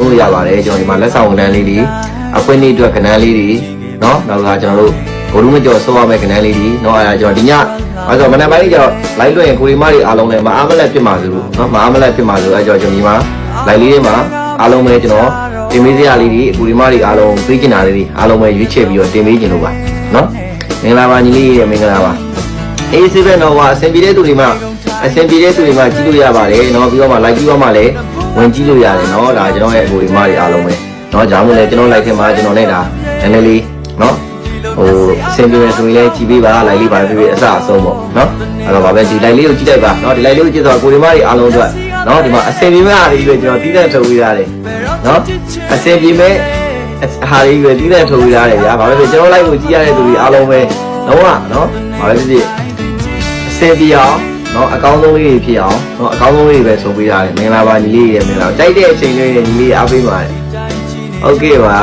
သုံးလို့ရပါတယ်ကျွန်တော်ဒီမှာလက်ဆောင်ကဏ္ဍလေးတွေအခွင့်အရေးအတွက်ကဏ္ဍလေးတွေနော်နောက်ကကျွန်တော်တို့ဘိုးလူမကျော်စိုးရမယ့်ကဏ္ဍလေးတွေနော်အဲ့ဒါကျွန်တော်ဒီညအဲ့တော့မနက်ပိုင်းကျတော့ live လွှင့်ရင်ကိုရီမတွေအားလုံးလည်းမအားမလက်ဖြစ်မှာဆိုလို့နော်မအားမလက်ဖြစ်မှာဆိုအဲ့တော့ကျွန်တော်ဒီမှာ live လေးတွေမှာအားလုံးပဲကျွန်တော်တင်ပေးစရာလေးတွေကိုရီမတွေအားလုံးပေးချင်တာလေးတွေအားလုံးပဲရွေးချယ်ပြီးတော့တင်ပေးချင်လို့ပါနော်မင်္ဂလာပါညီလေးရဲ့မင်္ဂလာပါအေးဆေးပဲတော့ဟာအဆင်ပြေတဲ့သူတွေမှာကြည့်လို့ရပါတယ်เนาะပြီးတော့မှ like ပြီးတော့မှလည်းဝင်ကြည့်လို့ရတယ်เนาะဒါကျွန်တော်ရဲ့ကိုရီမတွေအားလုံးပဲเนาะဂျာမို့လဲကျွန်တော် like ထဲမှာကျွန်တော်နဲ့ဒါနည်းနည်းလေးเนาะဟိုအဆင်ပြေမယ်ဆိုရင်လည်းကြည့်ပေးပါ like လေးပါပြပြအစအဆုံးပေါ့เนาะအဲ့တော့ဗာပဲဒီ like လေးကိုကြည့်လိုက်ပါเนาะဒီ like လေးကိုကြည့်တော့ကိုရီမတွေအားလုံးအတွက်เนาะဒီမှာအဆင်ပြေမဲ့အားတွေပဲကျွန်တော်တီးတဲ့ထုတ်ပေးရတယ်เนาะအဆင်ပြေမဲ့အားတွေပဲတီးတဲ့ထုတ်ပေးရတယ်ဗျာဗာပဲကျွန်တော် like ကိုကြည့်ရတဲ့သူတွေအားလုံးပဲလုံးဝเนาะဗာပဲဖြစ်အဆင်ပြေအောင်နော်အကောင်းဆုံးလေးဖြစ်အောင်နော်အကောင်းဆုံးလေးပဲဆိုပေးရတယ်မင်္ဂလာပါညီလေးရေမင်္ဂလာတိုက်တဲ့အချိန်လေးညီလေးအားပေးပါတယ်ဟုတ်ကဲ့ပါ